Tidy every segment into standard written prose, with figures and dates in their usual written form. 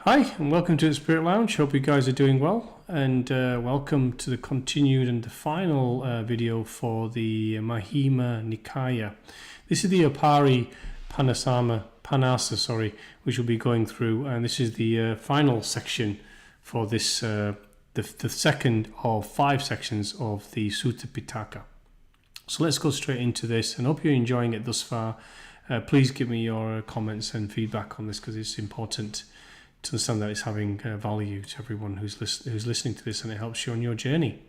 Hi, and welcome to the Spirit Lounge. Hope you guys are doing well, and welcome to the continued and the final video for the Majjhima Nikaya. This is the Upari Pannasa, which we'll be going through, and this is the final section for this, the second of 5 sections of the Sutta Pitaka. So let's go straight into this, and hope you're enjoying it thus far. Please give me your comments and feedback on this, because it's important to understand that it's having value to everyone who's listening to this, and it helps you on your journey.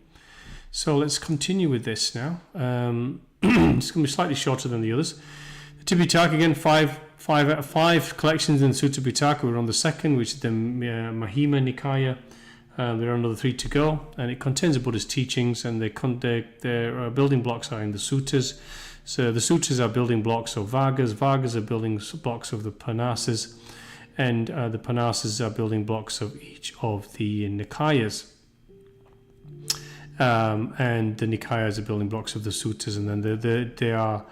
So let's continue with this now. It's going to be slightly shorter than the others. The Tipitaka, again, 5 out of 5 collections in Sutta Pitaka. We're on the second, which is the Majjhima Nikaya. There are another 3 to go, and it contains the Buddha's teachings, and their building blocks are in the suttas. So the suttas are building blocks of Vagas. Vagas are building blocks of the Pannasas. And the Pannasas are building blocks of each of the Nikayas. And the Nikayas are building blocks of the Suttas, and then there are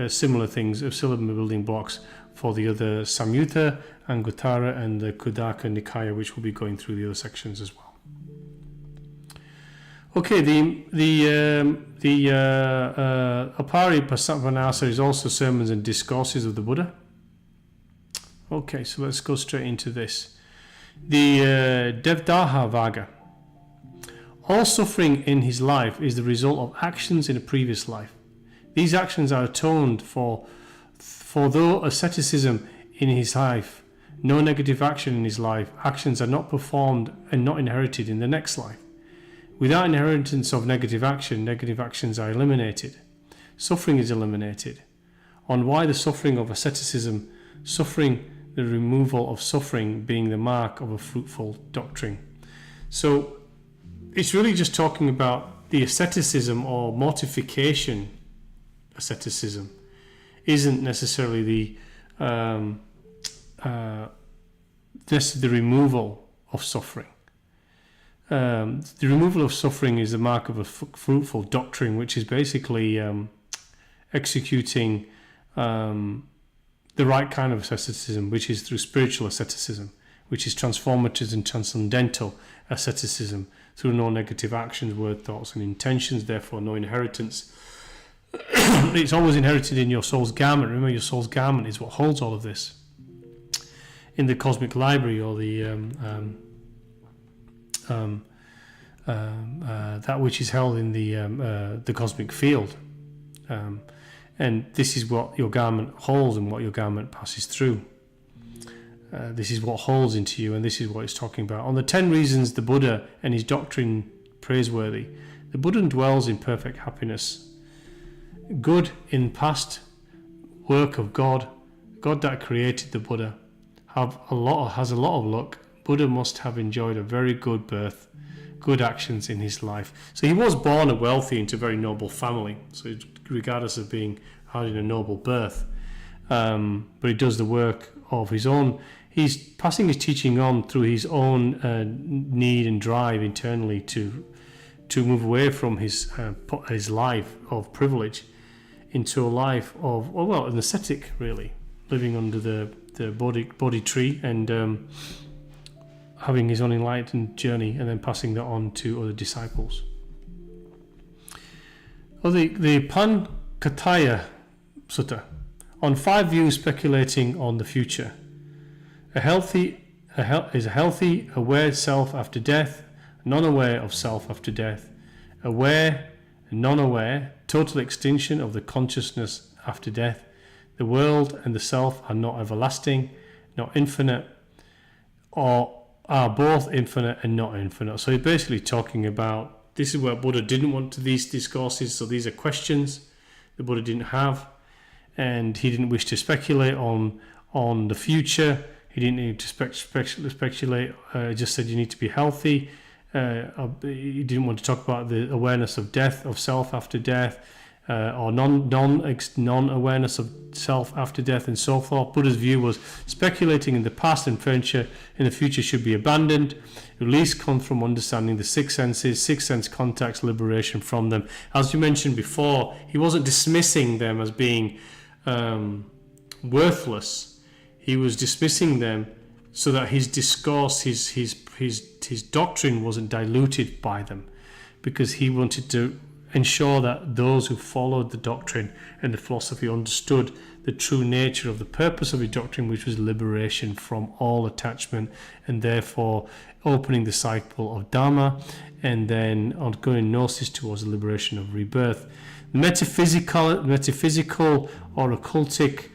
similar things, similar building blocks for the other Samyutta, Anguttara, and the Kuddaka Nikaya, which will be going through the other sections as well. Okay, the Upari Pannasa is also sermons and discourses of the Buddha. Okay, so let's go straight into this. The Devdaha Vaga. All suffering in his life is the result of actions in a previous life. These actions are atoned for though asceticism in his life, no negative action in his life, actions are not performed and not inherited in the next life. Without inheritance of negative actions are eliminated. Suffering is eliminated. On why the suffering of asceticism, the removal of suffering being the mark of a fruitful doctrine. So it's really just talking about the asceticism or mortification. Asceticism isn't necessarily the removal of suffering. The removal of suffering is the mark of a fruitful doctrine, which is basically executing the right kind of asceticism, which is through spiritual asceticism, which is transformative and transcendental asceticism, through no negative actions, word, thoughts, and intentions, therefore no inheritance. It's always inherited in your soul's garment. Remember, your soul's garment is what holds all of this. In the cosmic library, or the that which is held in the cosmic field. And this is what your garment holds and what your garment passes through. This is what holds into you, and this is what it's talking about. On the 10 reasons the Buddha and his doctrine praiseworthy, the Buddha dwells in perfect happiness. Good in past work of God that created the Buddha, has a lot of luck. Buddha must have enjoyed a very good birth, good actions in his life. So he was born a wealthy into a very noble family. So regardless of having a noble birth, but he does the work of his own. He's passing his teaching on through his own need and drive internally to move away from his life of privilege into a life of an ascetic, really, living under the Bodhi tree and having his own enlightened journey, and then passing that on to other disciples. Well, the Pankataya Sutta, on 5 views speculating on the future. Is a healthy, aware self after death, non-aware of self after death, aware and non-aware, total extinction of the consciousness after death. The world and the self are not everlasting, not infinite, or are both infinite and not infinite. So he's basically talking about, this is where Buddha didn't want these discourses. So these are questions the Buddha didn't have, and he didn't wish to speculate on the future. He didn't need to speculate. He just said you need to be healthy. He didn't want to talk about the awareness of death, of self after death, or non-awareness of self after death, and so forth. Buddha's view was speculating in the past and future in the future should be abandoned. Release comes from understanding the 6 senses, 6 sense contacts, liberation from them. As you mentioned before, he wasn't dismissing them as being worthless. He was dismissing them so that his discourse, his doctrine wasn't diluted by them, because he wanted to ensure that those who followed the doctrine and the philosophy understood the true nature of the purpose of his doctrine, which was liberation from all attachment, and therefore opening the cycle of dhamma, and then ongoing gnosis towards the liberation of rebirth. Metaphysical or occultic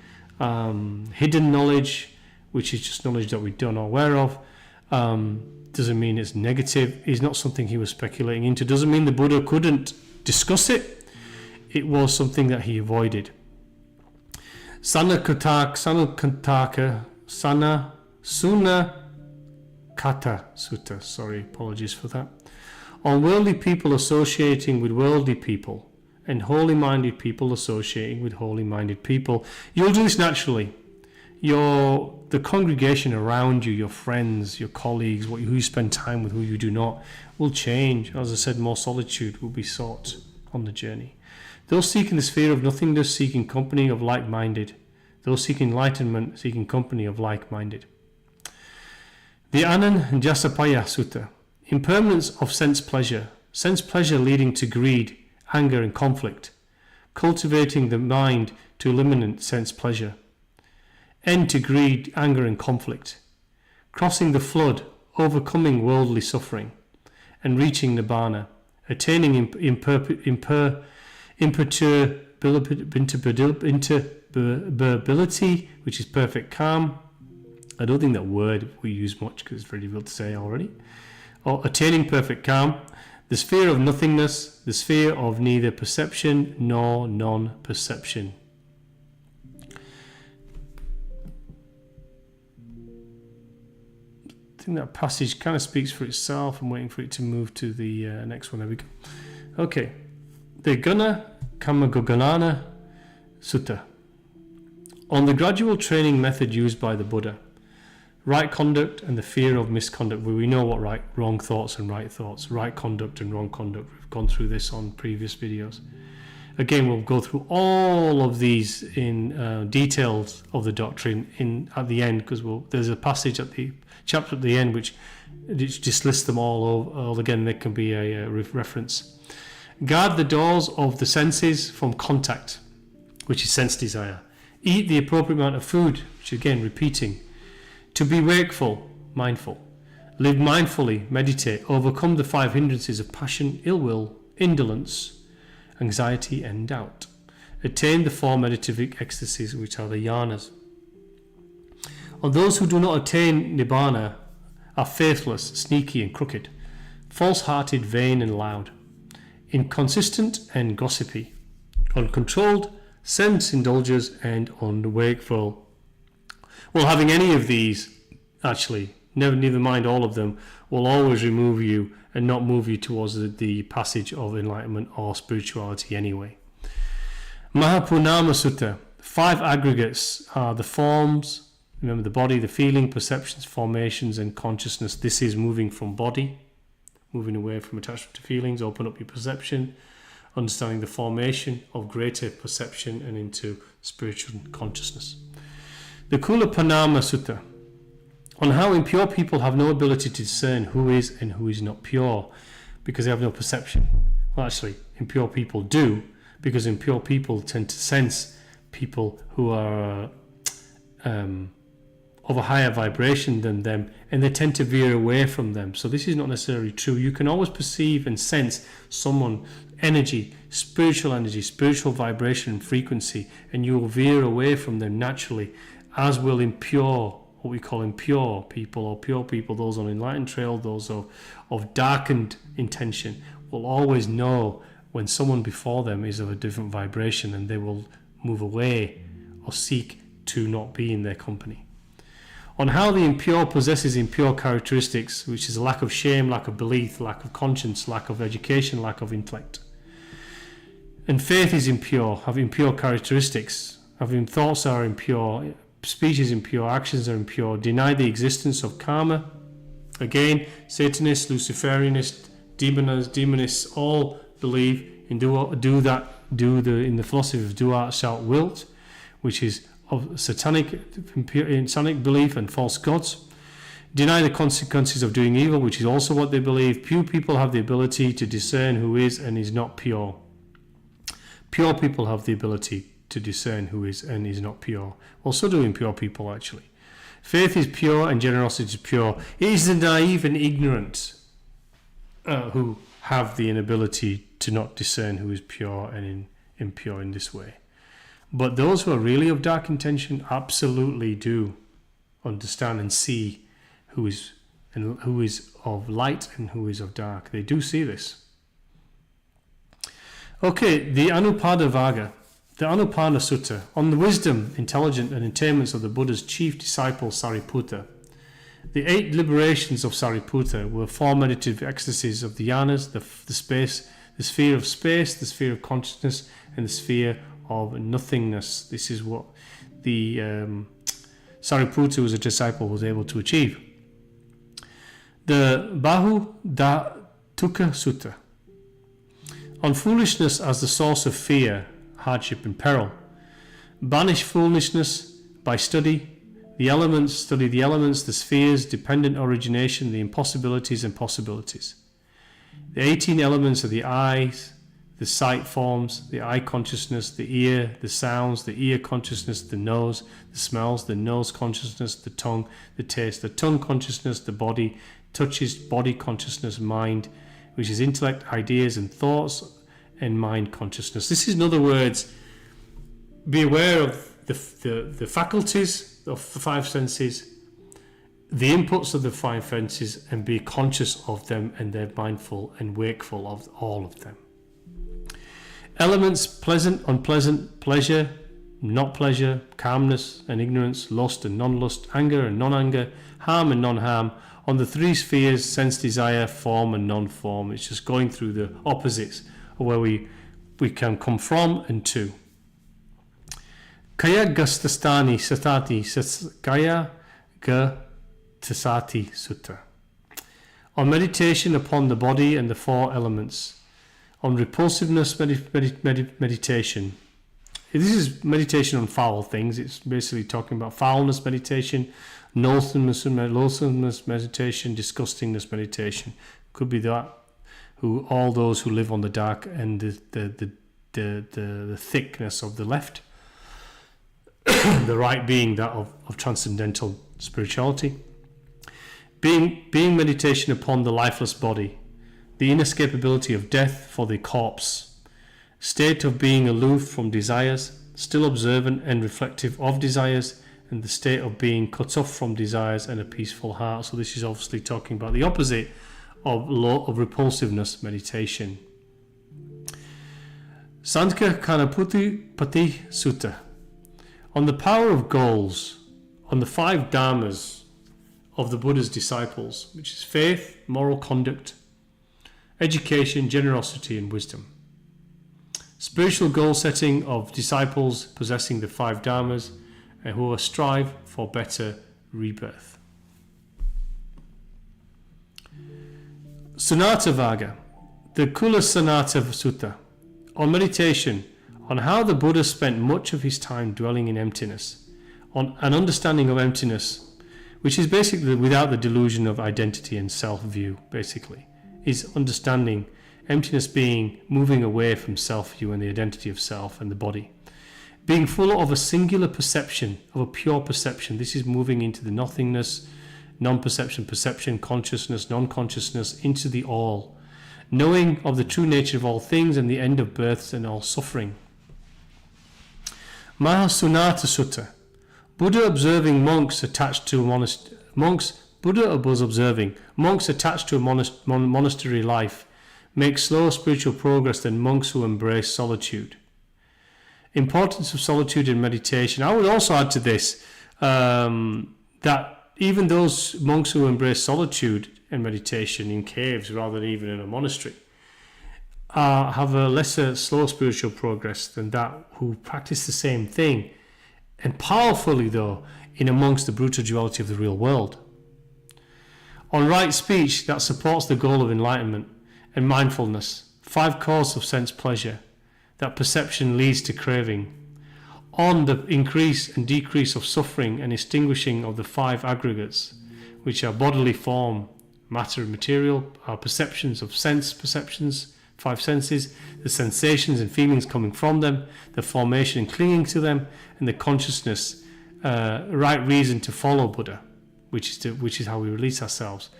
hidden knowledge, which is just knowledge that we don't know aware of, doesn't mean it's negative. Is not something he was speculating into. Doesn't mean the Buddha couldn't discuss it. It was something that he avoided. Sanakata Sutta. Sorry, apologies for that. Unworldly people associating with worldly people, and holy-minded people associating with holy-minded people. You'll do this naturally. The congregation around you, your friends, your colleagues, who you spend time with, who you do not, will change. As I said, more solitude will be sought on the journey. Those seeking the sphere of nothingness, seeking company of like-minded. Those seeking enlightenment, seeking company of like-minded. The Jasapaya Sutta. Impermanence of sense pleasure leading to greed, anger and conflict. Cultivating the mind to eliminate sense pleasure. End to greed, anger and conflict. Crossing the flood, overcoming worldly suffering, and reaching Nibbana. Attaining imperturbability, which is perfect calm. I don't think that word we use much because it's very difficult to say already. Or attaining perfect calm. The sphere of nothingness, the sphere of neither perception nor non-perception. I think that passage kind of speaks for itself. I'm waiting for it to move to the next one. There we go. Okay. The Guna Kamagoganana Sutta. On the gradual training method used by the Buddha. Right conduct and the fear of misconduct. We know what wrong thoughts and right thoughts, right conduct and wrong conduct. We've gone through this on previous videos. Again, we'll go through all of these in details of the doctrine at the end, because there's a passage at the chapter at the end which just lists them all again. There can be a reference. Guard the doors of the senses from contact, which is sense desire. Eat the appropriate amount of food, which again repeating. To be wakeful, mindful. Live mindfully, meditate. Overcome the 5 hindrances of passion, ill will, indolence, anxiety and doubt. Attain the 4 meditative ecstasies, which are the jhanas. On those who do not attain Nibbana are faithless, sneaky and crooked, false-hearted, vain and loud, inconsistent and gossipy, uncontrolled, sense indulgers and unwakeful. Well, having any of these, actually, never mind all of them, will always remove you and not move you towards the passage of enlightenment or spirituality anyway. Mahapunama Sutta. 5 aggregates are the forms, remember the body, the feeling, perceptions, formations and consciousness. This is moving from body, moving away from attachment to feelings, open up your perception, understanding the formation of greater perception and into spiritual consciousness. The Kulapanama Sutta, on how impure people have no ability to discern who is and who is not pure, because they have no perception. Well, actually, impure people do, because impure people tend to sense people who are of a higher vibration than them, and they tend to veer away from them. So this is not necessarily true. You can always perceive and sense someone, spiritual vibration and frequency, and you will veer away from them naturally, as will what we call impure people, or pure people, those on enlightened trail, those of darkened intention, will always know when someone before them is of a different vibration, and they will move away or seek to not be in their company. On how the impure possesses impure characteristics, which is a lack of shame, lack of belief, lack of conscience, lack of education, lack of intellect. And faith is impure, have impure characteristics, having thoughts are impure, speech is impure, actions are impure, deny the existence of karma. Again, Satanists, Luciferianists, demonists all believe in in the philosophy of do art shalt wilt, which is of satanic belief and false gods. Deny the consequences of doing evil, which is also what they believe. Pure people have the ability to discern who is and is not pure. Pure people have the ability to discern who is and is not pure. Well, so do impure people, actually. Faith is pure and generosity is pure. It is the naive and ignorant who have the inability to not discern who is pure and impure in this way. But those who are really of dark intention absolutely do understand and see who is of light and who is of dark. They do see this. Okay, the Anupada Sutta, on the wisdom, intelligence and attainments of the Buddha's chief disciple Sariputta. The 8 liberations of Sariputta were 4 meditative ecstasies of the yanas, the sphere of space, the sphere of consciousness, and the sphere of nothingness. This is what the Sariputta, who was a disciple, was able to achieve. The Tukka Sutta, on foolishness as the source of fear, hardship and peril. Banish foolishness by study the elements, the spheres, dependent origination, the impossibilities and possibilities. The 18 elements of the eyes, the sight forms, the eye consciousness, the ear, the sounds, the ear consciousness, the nose, the smells, the nose consciousness, the tongue, the taste, the tongue consciousness, the body, touches, body consciousness, mind, which is intellect, ideas and thoughts, and mind consciousness. This is, in other words, be aware of the faculties of the 5 senses, the inputs of the 5 senses, and be conscious of them, and they're mindful and wakeful of all of them. Elements: pleasant, unpleasant, pleasure, not pleasure, calmness and ignorance, lust and non-lust, anger and non-anger, harm and non-harm. On the 3 spheres, sense, desire, form and non-form. It's just going through the opposites of where we can come from and to. Kaya Gastastani Satati Kaya Gastasati Sutta. On meditation upon the body and the 4 elements. On repulsiveness meditation. This is meditation on foul things. It's basically talking about foulness meditation, loathsomeness meditation, disgustingness meditation. Could be that. All those who live on the dark and the thickness of the left. The right being that of transcendental spirituality. Being meditation upon the lifeless body, the inescapability of death for the corpse, state of being aloof from desires, still observant and reflective of desires, and the state of being cut off from desires and a peaceful heart. So this is obviously talking about the opposite of repulsiveness meditation. Sankhya Pati Sutta, on the power of goals, on the 5 dhammas of the Buddha's disciples, which is faith, moral conduct, education, generosity and wisdom. Spiritual goal setting of disciples possessing the 5 dhammas and who strive for better rebirth. Sunnata Vaga, the Kula Sanata Sutta, on meditation on how the Buddha spent much of his time dwelling in emptiness, on an understanding of emptiness, which is basically without the delusion of identity and self-view, basically, is understanding emptiness being moving away from self-view and the identity of self and the body. Being full of a singular perception, of a pure perception. This is moving into the nothingness, non-perception, perception, consciousness, non-consciousness, into the all. Knowing of the true nature of all things and the end of births and all suffering. Mahasunata Sutta, Buddha observing monks attached to a monastery. Buddha was observing monks attached to a monastery life make slower spiritual progress than monks who embrace solitude. Importance of solitude in meditation. I would also add to this that even those monks who embrace solitude and meditation in caves rather than even in a monastery have a lesser, slow spiritual progress than that who practice the same thing, and powerfully though, in amongst the brutal duality of the real world. On right speech that supports the goal of enlightenment and mindfulness, 5 causes of sense pleasure, that perception leads to craving. On the increase and decrease of suffering and extinguishing of the 5 aggregates, which are bodily form, matter and material, our perceptions of perceptions, 5 senses, the sensations and feelings coming from them, the formation and clinging to them, and the consciousness, right reason to follow Buddha, which is how we release ourselves.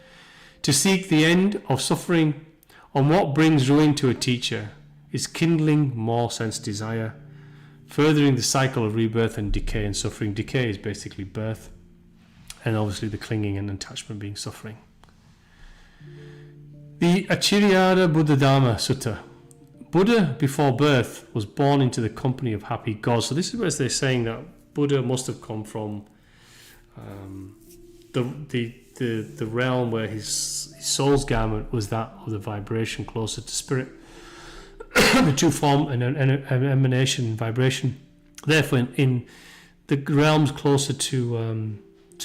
To seek the end of suffering on what brings ruin to a teacher is kindling more sense desire, furthering the cycle of rebirth and decay and suffering. Decay is basically birth, and obviously the clinging and attachment being suffering. The Acharya Buddhadhamma Sutta. Buddha before birth was born into the company of happy gods. So this is where they're saying that Buddha must have come from the realm where his soul's garment was that of the vibration closer to spirit. The two form an emanation and vibration. Therefore, in the realms closer to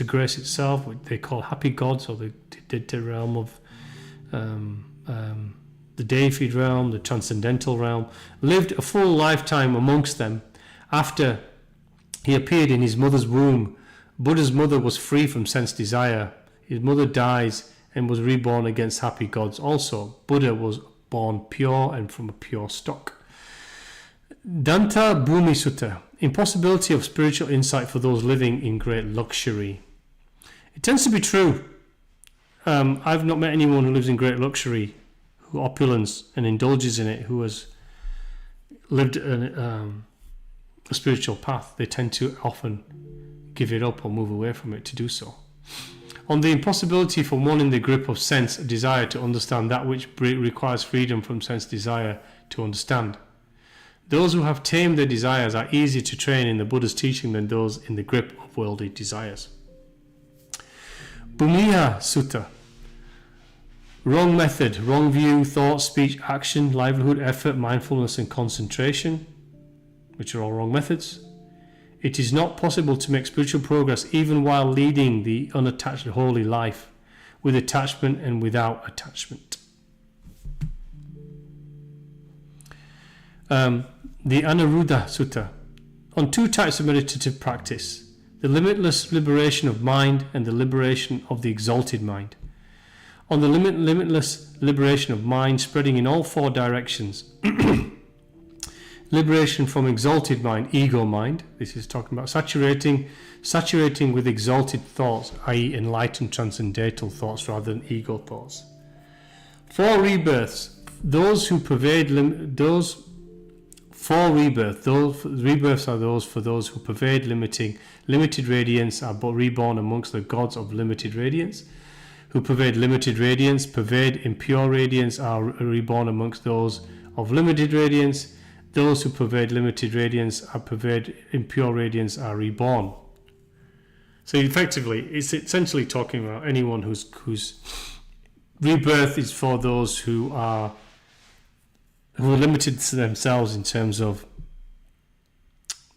grace itself, what they call happy gods, or the realm of the deified realm, the transcendental realm, lived a full lifetime amongst them. After he appeared in his mother's womb, Buddha's mother was free from sense desire. His mother dies and was reborn against happy gods also. Buddha was born pure and from a pure stock. Danta Bhumi Sutta. Impossibility of spiritual insight for those living in great luxury. It tends to be true. I've not met anyone who lives in great luxury, who opulence and indulges in it, who has lived a spiritual path. They tend to often give it up or move away from it to do so. On the impossibility for one in the grip of sense desire to understand that which requires freedom from sense desire to understand. Those who have tamed their desires are easier to train in the Buddha's teaching than those in the grip of worldly desires. Bhumiha Sutta. Wrong method, wrong view, thought, speech, action, livelihood, effort, mindfulness and concentration, which are all wrong methods. It is not possible to make spiritual progress even while leading the unattached holy life, with attachment and without attachment. The Anuruddha Sutta. On 2 types of meditative practice: the limitless liberation of mind and the liberation of the exalted mind. On the limitless liberation of mind spreading in all 4 directions. Liberation from exalted mind, ego mind. This is talking about saturating with exalted thoughts, i.e. enlightened transcendental thoughts rather than ego thoughts. 4 rebirths. Those who pervade those 4 rebirths. Those rebirths are those for those who pervade limited radiance, are reborn amongst the gods of limited radiance. Who pervade limited radiance, pervade impure radiance, are reborn amongst those of limited radiance. Those who pervade limited radiance, are pervade impure radiance, are reborn. So effectively, it's essentially talking about anyone whose rebirth is for those who are limited to themselves in terms of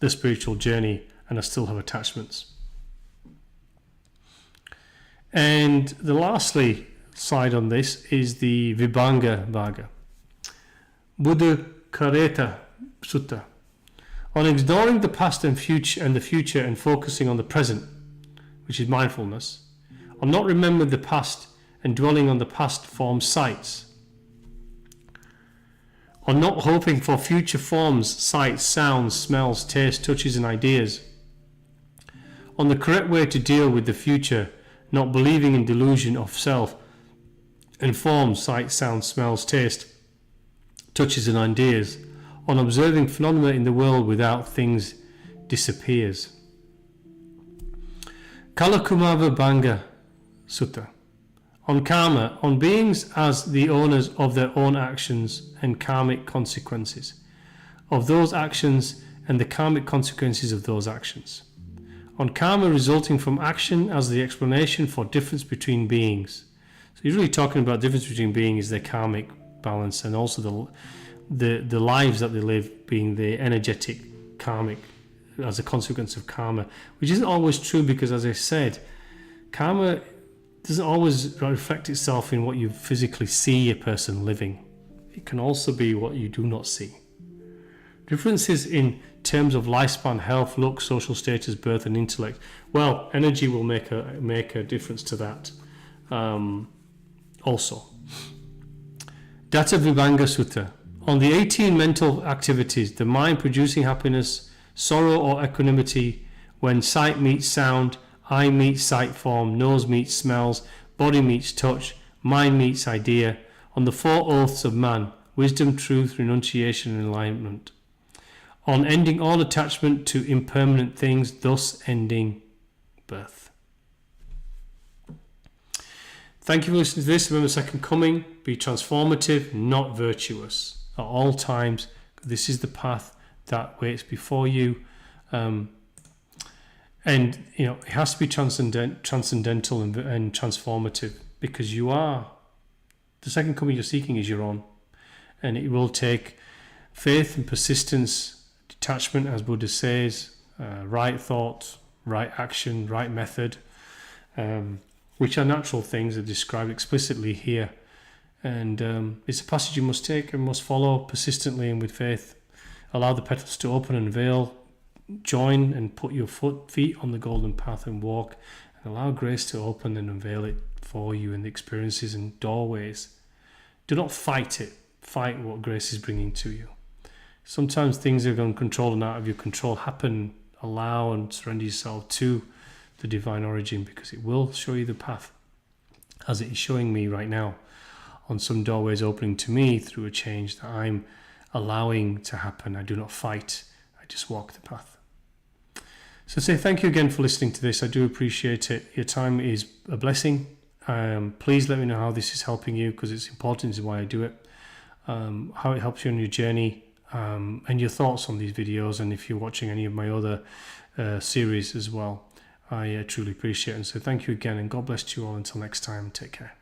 the spiritual journey and still have attachments. And the lastly side on this is the Vibhanga Bhaga. Buddha Kareta Sutta. On ignoring the past and the future and focusing on the present, which is mindfulness. On not remembering the past and dwelling on the past forms sights. On not hoping for future forms, sights, sounds, smells, tastes, touches and ideas. On the correct way to deal with the future, not believing in delusion of self and forms, sights, sounds, smells, taste, touches and ideas. On observing phenomena in the world without things disappears. Kalakumava Bhanga Sutta. On karma, on beings as the owners of their own actions and karmic consequences of those actions and the karmic consequences of those actions. On karma resulting from action as the explanation for difference between beings. So you're really talking about difference between beings, their karmic balance, and also the lives that they live being the energetic karmic as a consequence of karma, which isn't always true because, as I said, karma doesn't always reflect itself in what you physically see a person living. It can also be what you do not see. Differences in terms of lifespan, health, look, social status, birth, and intellect. Well, energy will make a difference to that. Also, Datta Vibhanga Sutta. On the 18 mental activities, the mind producing happiness, sorrow or equanimity, when sight meets sound, eye meets sight form, nose meets smells, body meets touch, mind meets idea, on the 4 oaths of man, wisdom, truth, renunciation, and enlightenment. On ending all attachment to impermanent things, thus ending birth. Thank you for listening to this. Remember, second coming, be transformative, not virtuous. At all times, this is the path that waits before you. And it has to be transcendental and transformative, because you are, the second coming you're seeking is your own. And it will take faith and persistence, detachment, as Buddha says, right thought, right action, right method, which are natural things that are described explicitly here. And it's a passage you must take and must follow persistently and with faith. Allow the petals to open and unveil. Join and put your feet on the golden path and walk. And allow grace to open and unveil it for you in the experiences and doorways. Do not fight it. Fight what grace is bringing to you. Sometimes things are uncontrolled and out of your control happen. Allow and surrender yourself to the divine origin, because it will show you the path, as it is showing me right now, on some doorways opening to me through a change that I'm allowing to happen. I do not fight, I just walk the path. So say thank you again for listening to this. I do appreciate it. Your time is a blessing. Please let me know how this is helping you, because it's important. This is why I do it. How it helps you on your journey, and your thoughts on these videos, and if you're watching any of my other series as well. I truly appreciate it. And so thank you again, and God bless you all. Until next time, take care.